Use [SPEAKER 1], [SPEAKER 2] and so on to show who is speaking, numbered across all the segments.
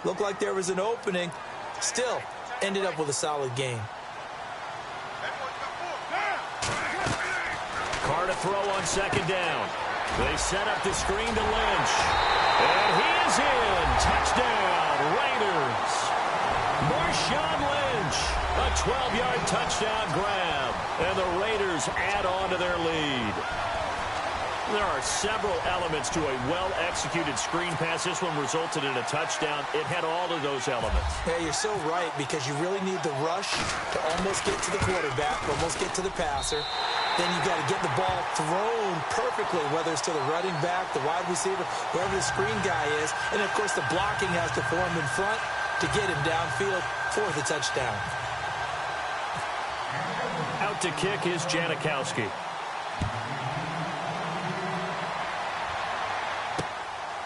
[SPEAKER 1] Looked like there was an opening. Still, ended up with a solid game.
[SPEAKER 2] Carr to throw on second down. They set up the screen to Lynch. And he is in. Touchdown, Raiders. Marshawn Lynch, a 12-yard touchdown grab. And the Raiders add on to their lead. There are several elements to a well-executed screen pass. This one resulted in a touchdown. It had all of those elements.
[SPEAKER 1] Yeah, you're so right, because you really need the rush to almost get to the quarterback, almost get to the passer. Then you got to get the ball thrown perfectly, whether it's to the running back, the wide receiver, whoever the screen guy is. And, of course, the blocking has to form in front to get him downfield for the touchdown.
[SPEAKER 2] Out to kick is Janikowski.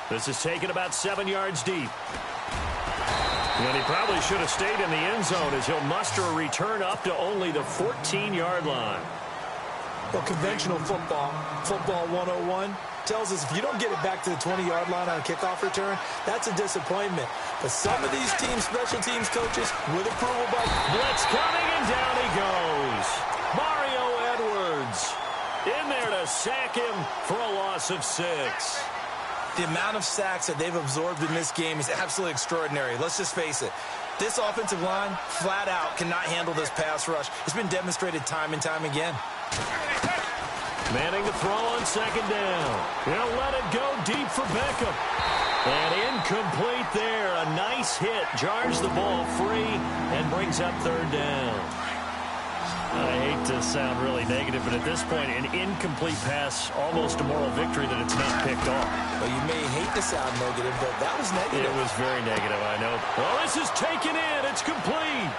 [SPEAKER 2] This is taken about 7 yards deep. And he probably should have stayed in the end zone, as he'll muster a return up to only the 14-yard line.
[SPEAKER 1] Well, conventional football 101, tells us if you don't get it back to the 20-yard line on a kickoff return, that's a disappointment. But some of these teams, special teams coaches, with approval by...
[SPEAKER 2] Blitz coming, and down he goes. Mario Edwards in there to sack him for a loss of 6.
[SPEAKER 1] The amount of sacks that they've absorbed in this game is absolutely extraordinary. Let's just face it. This offensive line, flat out, cannot handle this pass rush. It's been demonstrated time and time again.
[SPEAKER 2] Manning to throw on second down. He'll let it go deep for Beckham. And incomplete there. A nice hit. Jars the ball free and brings up third down. I hate to sound really negative, but at this point, an incomplete pass, almost a moral victory that it's not picked off.
[SPEAKER 1] Well, you may hate to sound negative, but that was negative.
[SPEAKER 2] It was very negative, I know. Well, this is taken in. It's complete.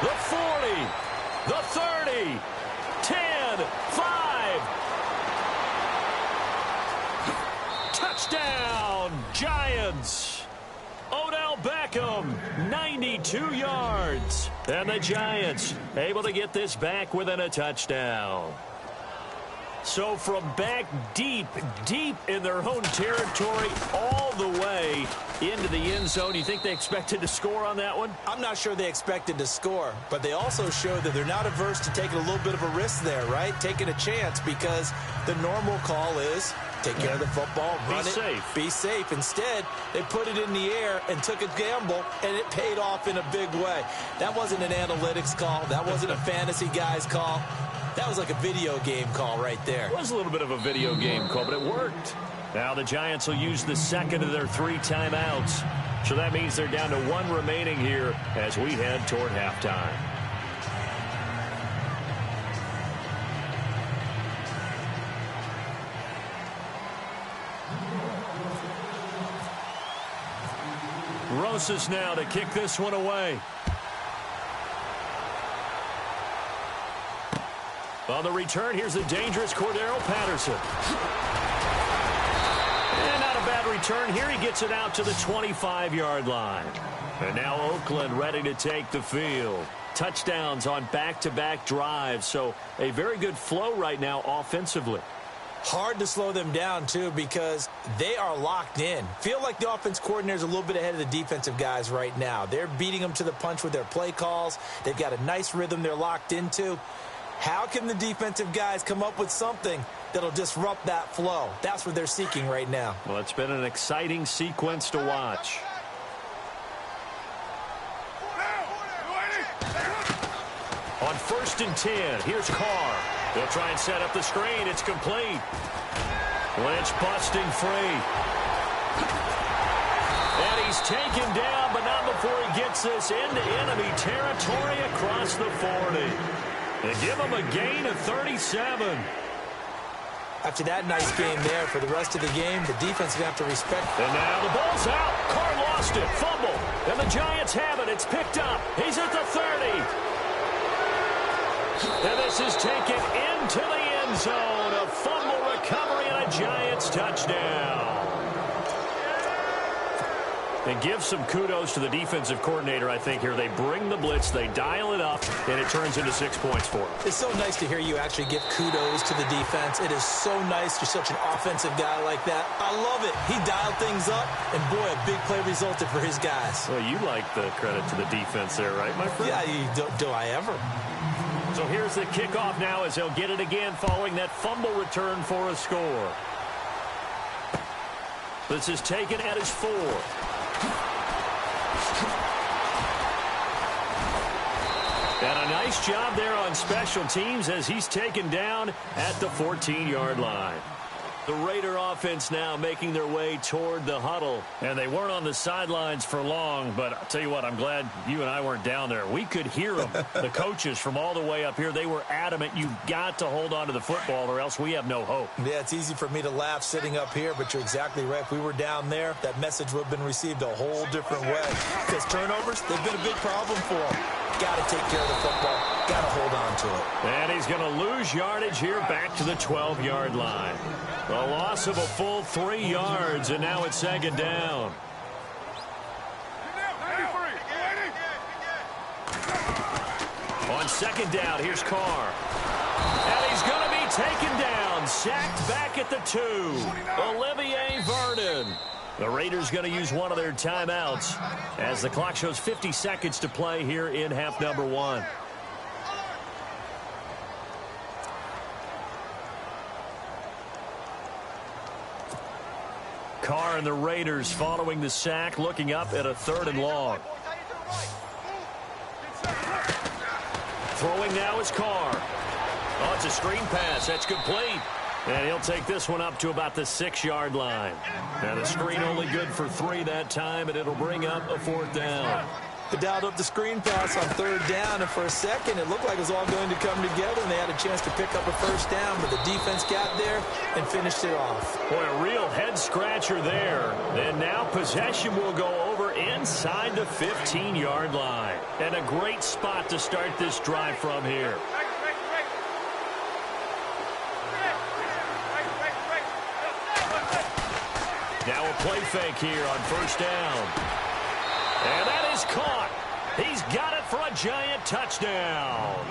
[SPEAKER 2] The 40, the 30, 10, 5. Touchdown, Giants. Odell Beckham, 92 yards. And the Giants able to get this back within a touchdown. So from back deep in their own territory, all the way into the end zone, you think they expected to score on that one?
[SPEAKER 1] I'm not sure they expected to score, but they also showed that they're not averse to taking a little bit of a risk there, right? Taking a chance, because the normal call is take care of the football, run it, be safe. Instead, they put it in the air and took a gamble, and it paid off in a big way. That wasn't an analytics call. That wasn't a fantasy guy's call. That was like a video game call right there.
[SPEAKER 2] It was a little bit of a video game call, but it worked. Now the Giants will use the second of their 3 timeouts. So that means they're down to 1 remaining here as we head toward halftime. Rosas now to kick this one away. On the return, here's the dangerous Cordero Patterson. And not a bad return. Here he gets it out to the 25-yard line. And now Oakland ready to take the field. Touchdowns on back-to-back drives. So a very good flow right now offensively.
[SPEAKER 1] Hard to slow them down, too, because they are locked in. Feel like the offense coordinator is a little bit ahead of the defensive guys right now. They're beating them to the punch with their play calls. They've got a nice rhythm they're locked into. How can the defensive guys come up with something that'll disrupt that flow? That's what they're seeking right now.
[SPEAKER 2] Well, it's been an exciting sequence to watch. On 1st and 10, here's Carr. They'll try and set up the screen. It's complete. Lynch busting free. And he's taken down, but not before he gets this into enemy territory across the 40. They give him a gain of 37.
[SPEAKER 1] After that nice game there, for the rest of the game, the defense is going to have to respect.
[SPEAKER 2] And now the ball's out. Carr lost it. Fumble. And the Giants have it. It's picked up. He's at the 30. And this is taken into the end zone. A fumble recovery and a Giants touchdown. And give some kudos to the defensive coordinator, I think, here. They bring the blitz, they dial it up, and it turns into 6 points for them.
[SPEAKER 1] It's so nice to hear you actually give kudos to the defense. It is so nice. You're such an offensive guy like that. I love it. He dialed things up, and boy, a big play resulted for his guys.
[SPEAKER 2] Well, you like the credit to the defense there, right, my friend?
[SPEAKER 1] Yeah, do I ever?
[SPEAKER 2] So here's the kickoff now as he'll get it again following that fumble return for a score. This is taken at his 4. And a nice job there on special teams as he's taken down at the 14-yard line. The Raider offense now making their way toward the huddle. And they weren't on the sidelines for long, but I'll tell you what, I'm glad you and I weren't down there. We could hear them, the coaches from all the way up here. They were adamant, you've got to hold on to the football or else we have no hope.
[SPEAKER 1] Yeah, it's easy for me to laugh sitting up here, but you're exactly right. If we were down there, that message would have been received a whole different way. Because turnovers, they've been a big problem for them. Got to take care of the football. Got to hold on to it.
[SPEAKER 2] And he's going to lose yardage here back to the 12-yard line. A loss of a full 3 yards, and now it's second down. On second down, here's Carr. And he's going to be taken down. Sacked back at the 2. Olivier Vernon. The Raiders going to use one of their timeouts as the clock shows 50 seconds to play here in half number 1. Carr and the Raiders following the sack, looking up at a 3rd and long. Throwing now is Carr. Oh, it's a screen pass. That's complete. And he'll take this one up to about the 6-yard line. And the screen only good for 3 that time, and it'll bring up a 4th down.
[SPEAKER 1] They dialed up the screen pass on 3rd down, and for a second it looked like it was all going to come together, and they had a chance to pick up a 1st down, but the defense got there and finished it off.
[SPEAKER 2] Boy, a real head-scratcher there. And now possession will go over inside the 15-yard line. And a great spot to start this drive from here. Now a play fake here on 1st down. And that is caught. He's got it for a giant touchdown.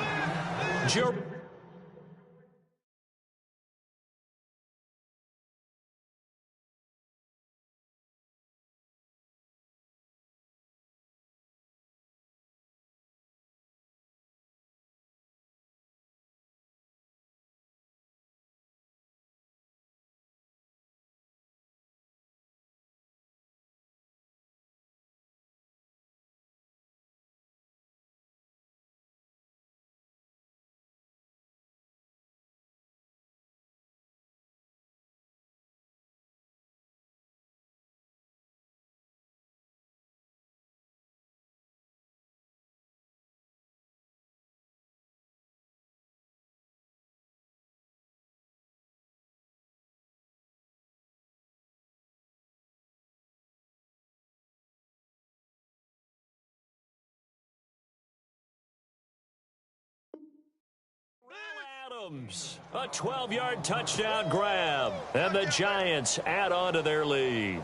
[SPEAKER 2] Adams, a 12-yard touchdown grab, and the Giants add on to their lead.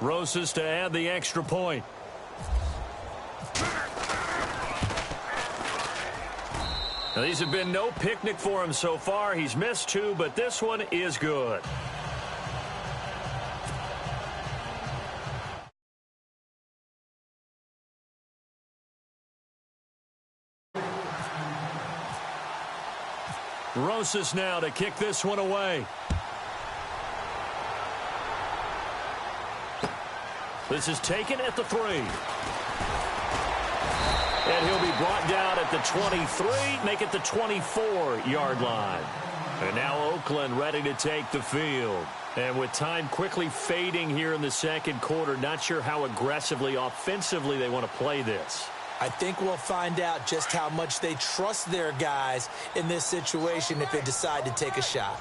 [SPEAKER 2] Rosas to add the extra point. Now, these have been no picnic for him so far. He's missed 2, but this one is good. Rosas now to kick this one away. This is taken at the 3. And he'll be brought down at the 23, make it the 24-yard line. And now Oakland ready to take the field. And with time quickly fading here in the second quarter, not sure how aggressively, offensively they want to play this.
[SPEAKER 1] I think we'll find out just how much they trust their guys in this situation if they decide to take a shot.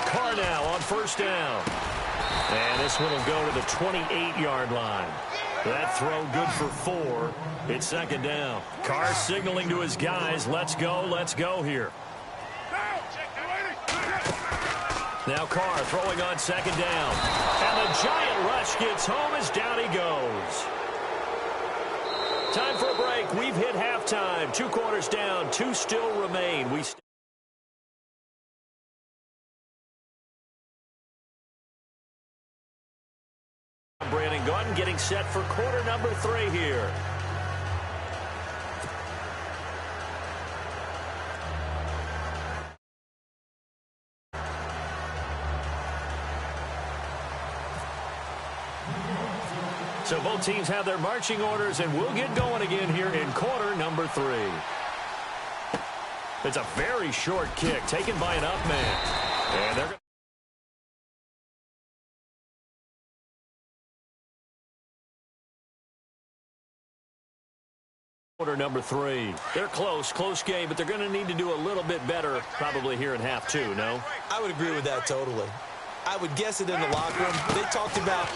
[SPEAKER 2] Carr now on 1st down. And this one will go to the 28-yard line. That throw good for 4. It's second down. Carr signaling to his guys, let's go here. Now Carr throwing on second down. And the giant rush gets home as down he goes. Time for a break. We've hit halftime. 2 quarters down. 2 still remain. Brandon Gordon getting set for quarter number 3 here. So both teams have their marching orders, and we'll get going again here in quarter number 3. It's a very short kick taken by an up man. And they're going to quarter number 3. They're close game, but they're going to need to do a little bit better probably here in half 2, no?
[SPEAKER 1] I would agree with that totally. I would guess it in the locker room. They talked about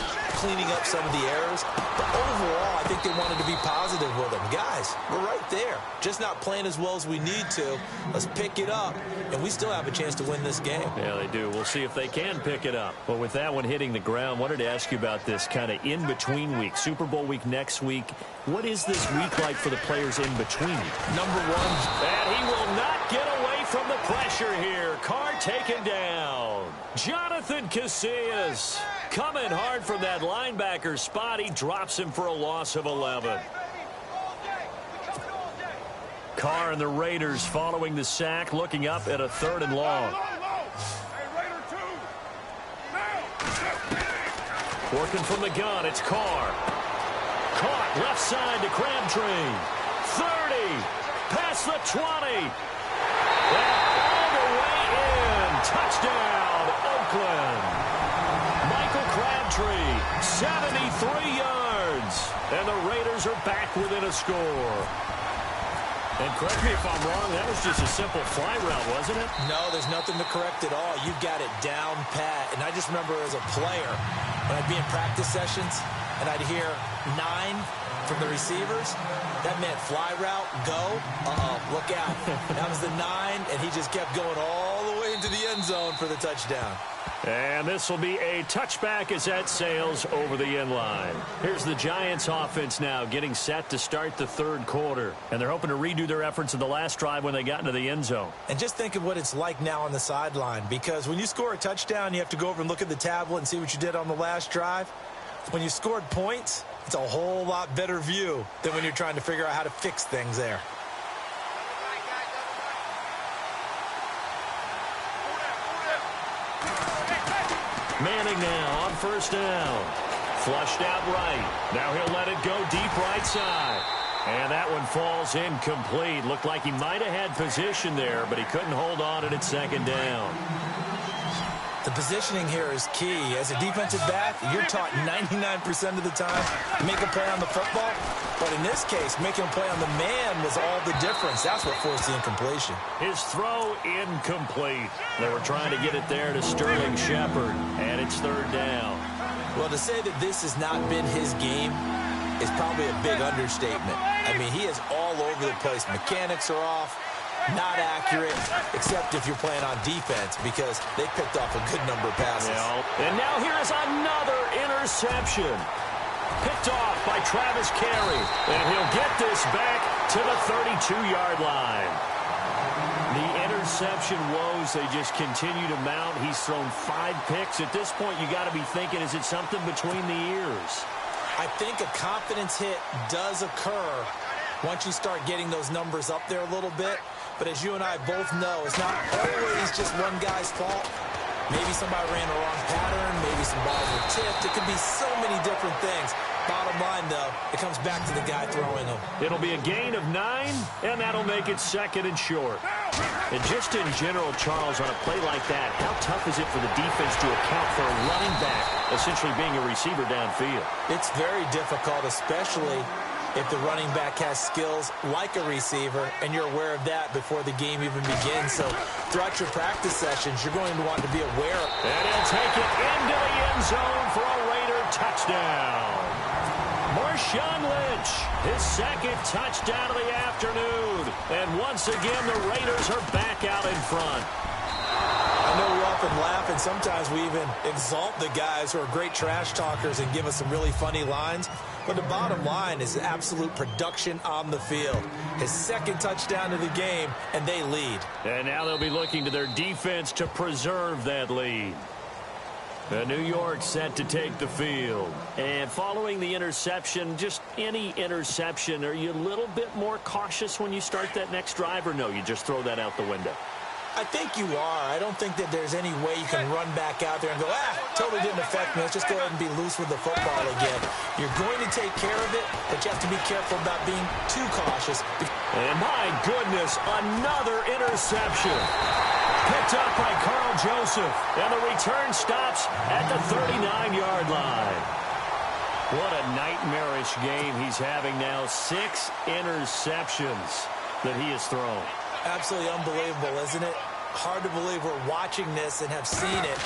[SPEAKER 1] cleaning up some of the errors, but overall, I think they wanted to be positive with them. Guys, we're right there. Just not playing as well as we need to. Let's pick it up, and we still have a chance to win this game.
[SPEAKER 2] Yeah, they do. We'll see if they can pick it up. Well, with that one hitting the ground, wanted to ask you about this kind of in-between week. Super Bowl week next week. What is this week like for the players in between?
[SPEAKER 1] Number 1.
[SPEAKER 2] And he will not get away from the pressure here. Carr taken down. Jonathan Casillas coming hard from that linebacker spot. He drops him for a loss of 11. Carr and the Raiders following the sack, looking up at a 3rd and long. Working from the gun, it's Carr. Caught left side to Crabtree. 30. Past the 20. And all the way in. Touchdown, Oakland. Michael Crabtree, 73 yards. And the Raiders are back within a score. And correct me if I'm wrong, that was just a simple fly route, wasn't it?
[SPEAKER 1] No, there's nothing to correct at all. You've got it down pat. And I just remember as a player, when I'd be in practice sessions, and I'd hear 9 from the receivers, that meant fly route, go, look out. That was the 9, and he just kept going all the way into the end zone for the touchdown.
[SPEAKER 2] And this will be a touchback as that sails over the end line. Here's the Giants offense now getting set to start the 3rd quarter. And they're hoping to redo their efforts in the last drive when they got into the end zone.
[SPEAKER 1] And just think of what it's like now on the sideline, because when you score a touchdown, you have to go over and look at the tablet and see what you did on the last drive. When you scored points, it's a whole lot better view than when you're trying to figure out how to fix things there.
[SPEAKER 2] Manning now on 1st down. Flushed out right. Now he'll let it go deep right side. And that one falls incomplete. Looked like he might have had position there, but he couldn't hold on to it at 2nd down.
[SPEAKER 1] The positioning here is key. As a defensive back, you're taught 99% of the time, make a play on the football. But in this case, making a play on the man was all the difference. That's what forced the incompletion.
[SPEAKER 2] His throw incomplete. They were trying to get it there to Sterling Shepard, and it's 3rd down.
[SPEAKER 1] Well, to say that this has not been his game is probably a big understatement. I mean, he is all over the place. Mechanics are off. Not accurate, except if you're playing on defense, because they picked off a good number of passes.
[SPEAKER 2] And now here is another interception. Picked off by Travis Carey. And he'll get this back to the 32-yard line. The interception woes, they just continue to mount. He's thrown 5 picks. At this point, you got to be thinking, is it something between the ears?
[SPEAKER 1] I think a confidence hit does occur once you start getting those numbers up there a little bit. But as you and I both know, it's not always just one guy's fault. Maybe somebody ran the wrong pattern. Maybe some balls were tipped. It could be so many different things. Bottom line, though, it comes back to the guy throwing them.
[SPEAKER 2] It'll be a gain of 9, and that'll make it 2nd and short. And just in general, Charles, on a play like that, how tough is it for the defense to account for a running back essentially being a receiver downfield?
[SPEAKER 1] It's very difficult, especially if the running back has skills like a receiver, and you're aware of that before the game even begins. So throughout your practice sessions, you're going to want to be aware of.
[SPEAKER 2] And he'll take it into the end zone for a Raider touchdown. Marshawn Lynch, his second touchdown of the afternoon. And once again, the Raiders are back out in front.
[SPEAKER 1] I know we often laugh, and sometimes we even exalt the guys who are great trash talkers and give us some really funny lines. But the bottom line is absolute production on the field. His second touchdown of the game, and they lead. And now they'll be looking to their defense to preserve that lead. New York set to take the field. And following the interception, just any interception, are you a little bit more cautious when you start that next drive, or no, you just throw that out the window? I think you are. I don't think that there's any way you can run back out there and go, totally didn't affect me. Let's just go ahead and be loose with the football again. You're going to take care of it, but you have to be careful about being too cautious. And my goodness, another interception. Picked up by Carl Joseph. And the return stops at the 39-yard line. What a nightmarish game he's having now. 6 interceptions that he has thrown. Absolutely unbelievable, isn't it? Hard to believe we're watching this and have seen it,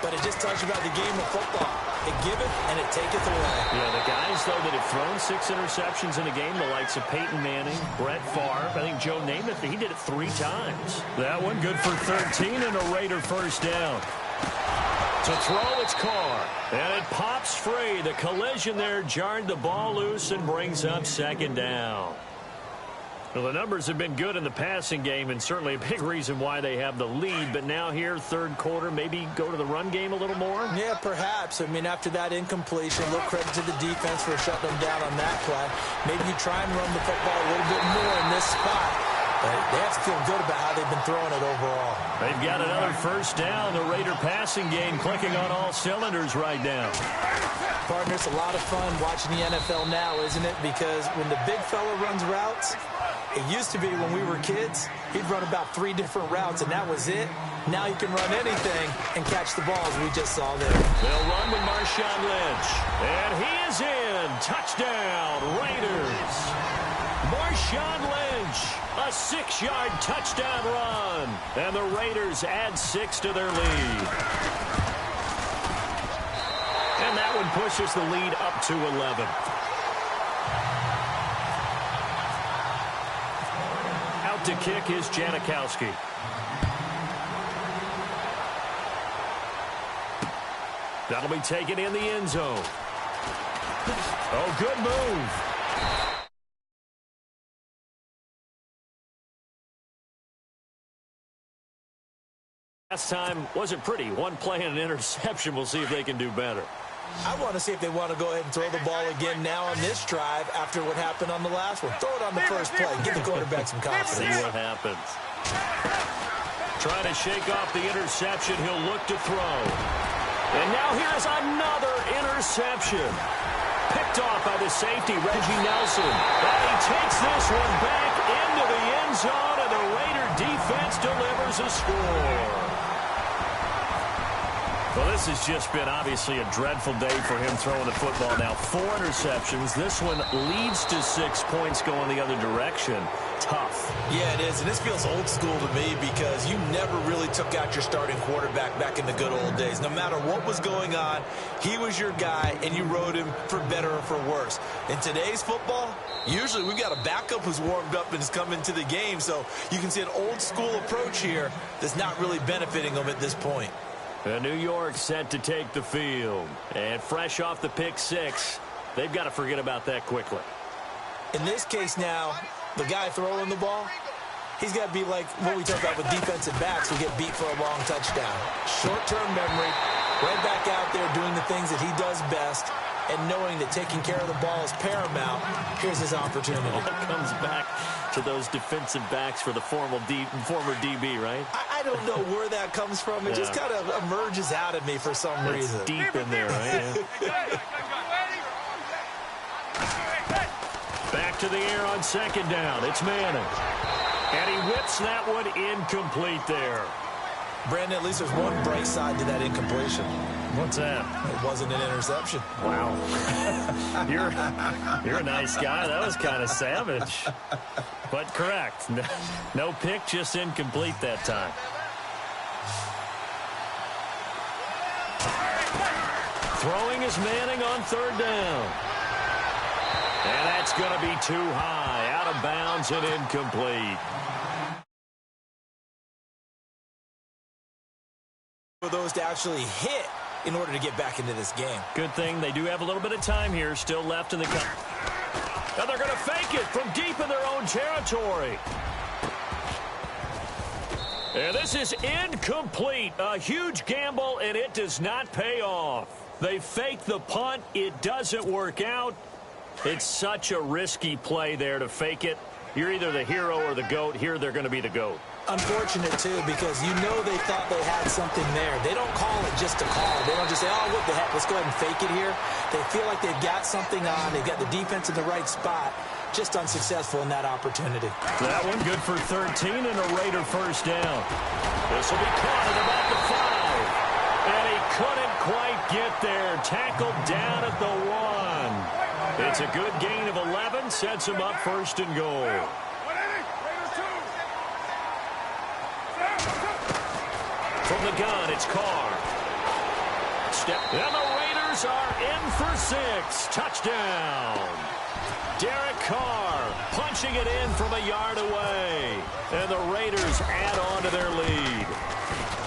[SPEAKER 1] but it just tells you about the game of football. It giveth and it taketh away. Yeah, the guys, though, that have thrown 6 interceptions in a game, the likes of Peyton Manning, Brett Favre, I think Joe Namath, he did it 3 times. That one good for 13 and a Raider first down. To throw, it's Carr, and it pops free. The collision there jarred the ball loose and brings up second down. Well, the numbers have been good in the passing game, and certainly a big reason why they have the lead. But now here, third quarter, maybe go to the run game a little more? Yeah, perhaps. I mean, after that incompletion, a little credit to the defense for shutting them down on that play. Maybe you try and run the football a little bit more in this spot. But they have to feel good about how they've been throwing it overall. They've got another first down. The Raider passing game clicking on all cylinders right now. Partner, it's a lot of fun watching the NFL now, isn't it? Because when the big fella runs routes, it used to be when we were kids, he'd run about 3 different routes, and that was it. Now he can run anything and catch the ball, as we just saw there. They'll run with Marshawn Lynch. And he is in. Touchdown, Raiders. Marshawn Lynch, a 6-yard touchdown run. And the Raiders add 6 to their lead. And that one pushes the lead up to 11. Out to kick is Janikowski. That'll be taken in the end zone. Oh, good move. Last time wasn't pretty. One play and an interception. We'll see if they can do better. I want to see if they want to go ahead and throw the ball again now on this drive after what happened on the last one. Throw it on the first play. Give the quarterback some confidence. See what happens. Trying to shake off the interception. He'll look to throw. And now here's another interception. Picked off by the safety, Reggie Nelson. And he takes this one back into the end zone, and the Raider defense delivers a score. Well, this has just been obviously a dreadful day for him throwing the football. Now 4 interceptions. This one leads to 6 points going the other direction. Tough. Yeah, it is. And this feels old school to me because you never really took out your starting quarterback back in the good old days. No matter what was going on, he was your guy, and you rode him for better or for worse. In today's football, usually we've got a backup who's warmed up and has come into the game. So you can see an old school approach here that's not really benefiting them at this point. New York set to take the field. And fresh off the pick 6, they've got to forget about that quickly. In this case now, the guy throwing the ball, he's got to be like what we talk about with defensive backs who get beat for a long touchdown. Short-term memory, right back out there doing the things that he does best, and knowing that taking care of the ball is paramount. Here's his opportunity. It comes back to those defensive backs for the former DB, right? I don't know where that comes from. It just kind of emerges out of me for some reason. It's deep in there, right? Back to the air on second down. It's Manning. And he whips that one incomplete there. Brandon, at least there's one bright side to that incompletion.
[SPEAKER 2] What's that?
[SPEAKER 1] It wasn't an interception.
[SPEAKER 2] Wow. You're a nice guy. That was kind of savage. But correct. No pick, just incomplete that time. Throwing is Manning on third down. And that's going to be too high. Out of bounds and incomplete.
[SPEAKER 1] For those to actually hit in order to get back into this game.
[SPEAKER 2] Good thing they do have a little bit of time here still left in the game. Now they're going to fake it from deep in their own territory. And this is incomplete. A huge gamble, and it does not pay off. They fake the punt. It doesn't work out. It's such a risky play there to fake it. You're either the hero or the GOAT. Here they're going to be the GOAT.
[SPEAKER 1] Unfortunate, too, because you know they thought they had something there. They don't call it just to call it. They don't just say, oh, what the heck, let's go ahead and fake it here. They feel like they've got something on. They've got the defense in the right spot. Just unsuccessful in that opportunity.
[SPEAKER 2] That one good for 13 and a Raider first down. This will be caught at about the 5. And he couldn't quite get there. Tackled down at the 1. It's a good gain of 11. Sets him up first and goal. From the gun, it's Carr. And the Raiders are in for 6. Touchdown. Derek Carr punching it in from a yard away. And the Raiders add on to their lead.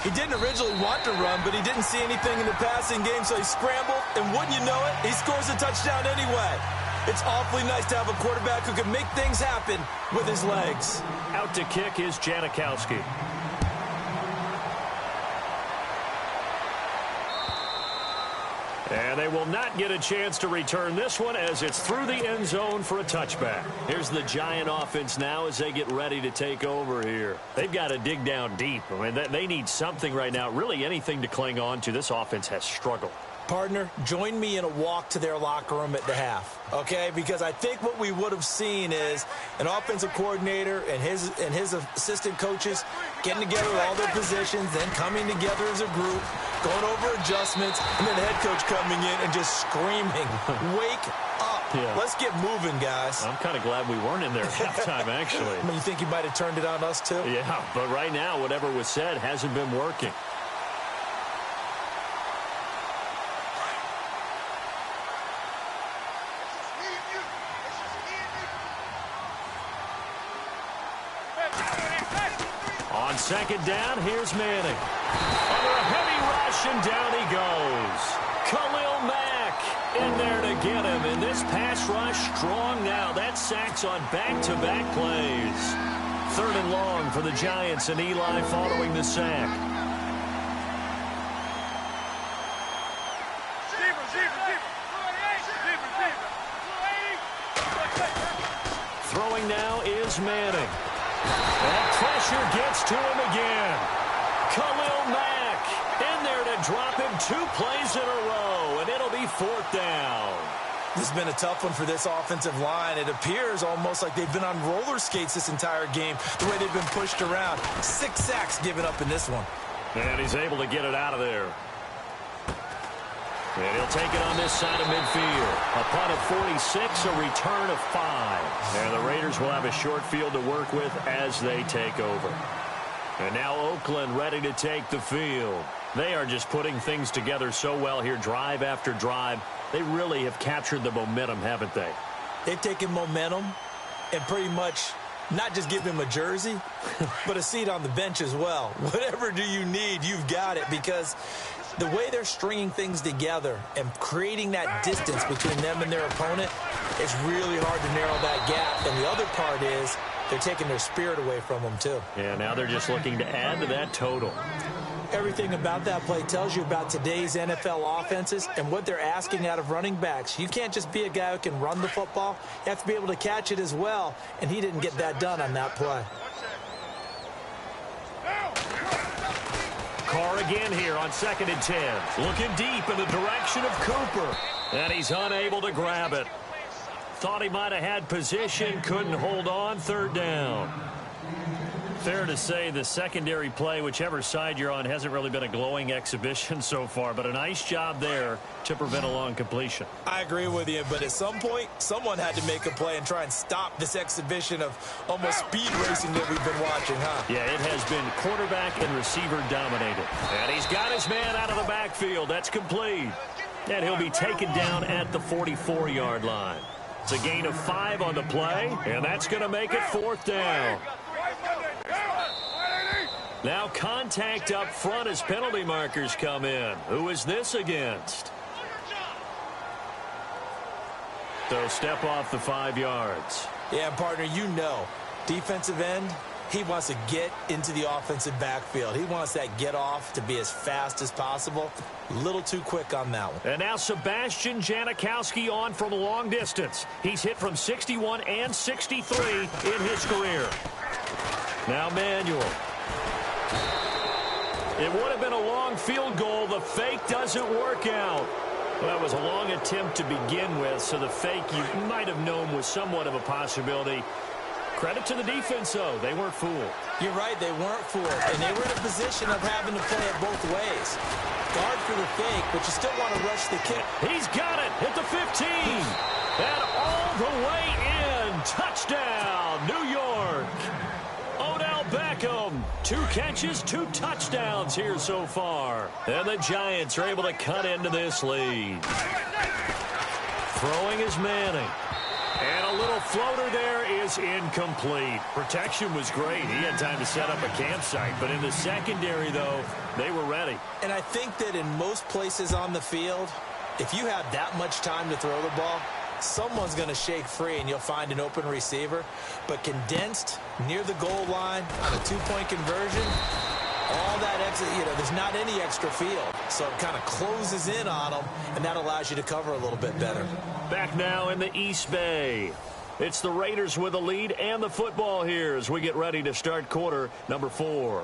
[SPEAKER 1] He didn't originally want to run, but he didn't see anything in the passing game, so he scrambled. And wouldn't you know it, he scores a touchdown anyway. It's awfully nice to have a quarterback who can make things happen with his legs.
[SPEAKER 2] Out to kick is Janikowski. And they will not get a chance to return this one as it's through the end zone for a touchback. Here's the Giant offense now as they get ready to take over here. They've got to dig down deep. I mean, they need something right now, really anything to cling on to. This offense has struggled.
[SPEAKER 1] Partner, join me in a walk to their locker room at the half, okay? Because I think what we would have seen is an offensive coordinator and his assistant coaches getting together with all their positions, then coming together as a group, going over adjustments, and then the head coach coming in and just screaming, wake up. Yeah. Let's get moving, guys.
[SPEAKER 2] I'm kind of glad we weren't in there at halftime, actually.
[SPEAKER 1] I mean, you think you might have turned it on us, too?
[SPEAKER 2] Yeah, but right now, whatever was said hasn't been working. Second down, here's Manning. Under a heavy rush, and down he goes. Khalil Mack in there to get him. And this pass rush strong now. That sacks on back-to-back plays. Third and long for the Giants, and Eli following the sack. Throwing now is Manning. And pressure gets to him again. Khalil Mack in there to drop him 2 plays in a row, and it'll be 4th down.
[SPEAKER 1] This has been a tough one for this offensive line. It appears almost like they've been on roller skates this entire game, the way they've been pushed around. 6 sacks given up in this one.
[SPEAKER 2] And he's able to get it out of there. And he'll take it on this side of midfield. A punt of 46, a return of 5. And the Raiders will have a short field to work with as they take over. And now Oakland ready to take the field. They are just putting things together so well here, drive after drive. They really have captured the momentum, haven't they?
[SPEAKER 1] They've taken momentum and pretty much not just give him a jersey, but a seat on the bench as well. Whatever do you need, you've got it, because the way they're stringing things together and creating that distance between them and their opponent, it's really hard to narrow that gap. And the other part is they're taking their spirit away from them, too.
[SPEAKER 2] Yeah, now they're just looking to add to that total.
[SPEAKER 1] Everything about that play tells you about today's NFL offenses and what they're asking out of running backs. You can't just be a guy who can run the football. You have to be able to catch it as well, and he didn't get that done on that play.
[SPEAKER 2] Carr again here on 2nd and 10. Looking deep in the direction of Cooper. And he's unable to grab it. Thought he might have had position. Couldn't hold on. 3rd down. Fair to say the secondary play, whichever side you're on, hasn't really been a glowing exhibition so far, but a nice job there to prevent a long completion.
[SPEAKER 1] I agree with you, but at some point, someone had to make a play and try and stop this exhibition of almost speed racing that we've been watching, huh?
[SPEAKER 2] Yeah, it has been quarterback and receiver dominated. And he's got his man out of the backfield. That's complete. And he'll be taken down at the 44-yard line. It's a gain of 5 on the play, and that's going to make it 4th down. Now contact up front as penalty markers come in. Who is this against? So step off the 5 yards.
[SPEAKER 1] Yeah, partner, you know, defensive end, he wants to get into the offensive backfield. He wants that get off to be as fast as possible. A little too quick on that one.
[SPEAKER 2] And now Sebastian Janikowski on from long distance. He's hit from 61 and 63 in his career. Now Manuel. It would have been a long field goal. The fake doesn't work out. Well, that was a long attempt to begin with, so the fake you might have known was somewhat of a possibility. Credit to the defense, though. They weren't fooled.
[SPEAKER 1] You're right, they weren't fooled, and they were in a position of having to play it both ways. Guard for the fake, but you still want to rush the kick.
[SPEAKER 2] He's got it at the 15. And all the way in. Touchdown, New York. Odell Beckham, 2 catches, 2 touchdowns here so far. And the Giants are able to cut into this lead. Throwing is Manning. And a little floater there is incomplete. Protection was great. He had time to set up a campsite. But in the secondary, though, they were ready.
[SPEAKER 1] And I think that in most places on the field, if you have that much time to throw the ball, someone's going to shake free and you'll find an open receiver. But condensed near the goal line on a 2-point conversion, all that extra, there's not any extra field. So it kind of closes in on them, and that allows you to cover a little bit better.
[SPEAKER 2] Back now in the East Bay. It's the Raiders with the lead and the football here as we get ready to start quarter number 4.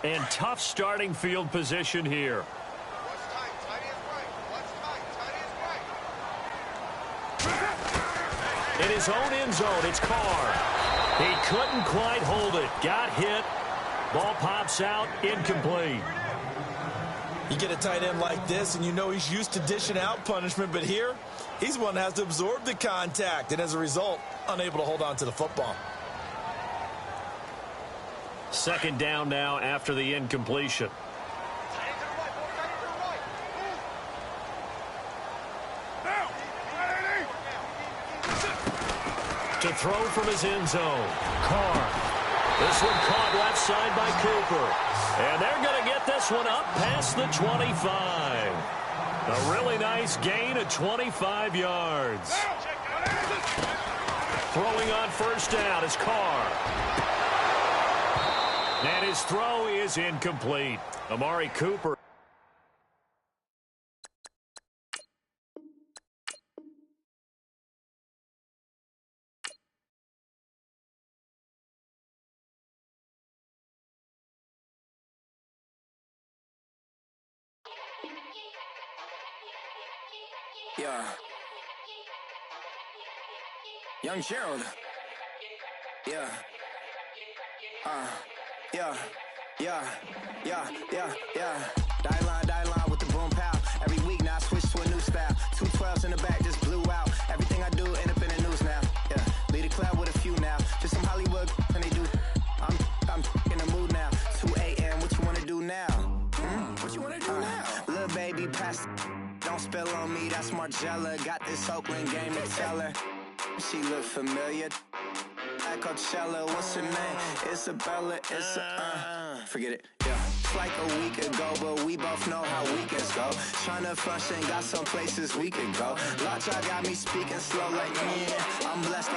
[SPEAKER 2] And tough starting field position here. In his own end zone, it's Carr. He couldn't quite hold it. Got hit. Ball pops out. Incomplete.
[SPEAKER 1] You get a tight end like this, and you know he's used to dishing out punishment, but here, he's one that has to absorb the contact, and as a result, unable to hold on to the football.
[SPEAKER 2] 2nd down now after the incompletion. To throw from his end zone. Carr. This one caught left side by Cooper. And they're going to get this one up past the 25. A really nice gain of 25 yards. Throwing on 1st down is Carr. And his throw is incomplete. Amari Cooper.
[SPEAKER 3] Yeah. Young Gerald. Yeah. Yeah. Die line with the boom pow. Every week now I switch to a new style. 212s in the back just blew out. Everything I do end up in the news now. Yeah. Lead a club with a few now. Just some Hollywood and they do. I'm in the mood now. 2 a.m. What you wanna do now? What you wanna do now? Little baby pass. Don't spill on me, that's Margella. Got this Oakland game to tell her. She look familiar. At Coachella, what's her name? Isabella, forget it, yeah. It's like a week ago, but we both know how weekends go. Tryna function, got some places we could go. Lot y'all got me speaking slow like, yeah, I'm blessed.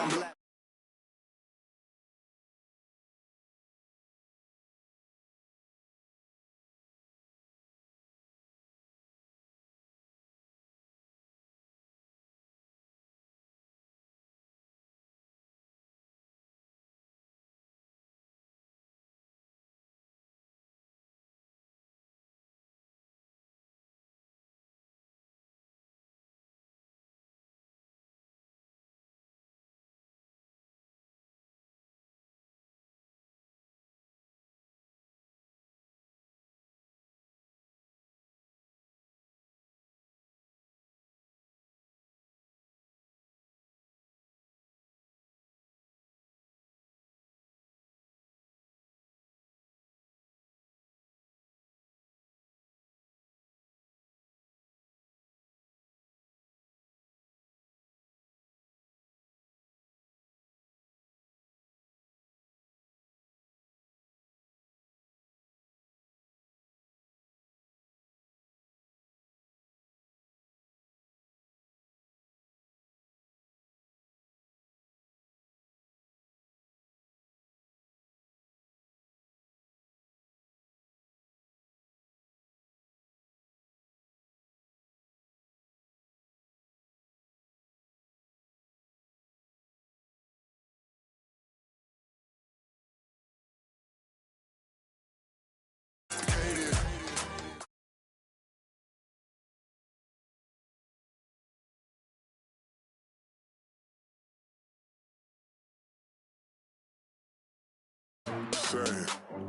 [SPEAKER 4] say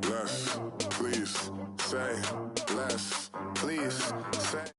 [SPEAKER 4] less, please. Say less, please. Say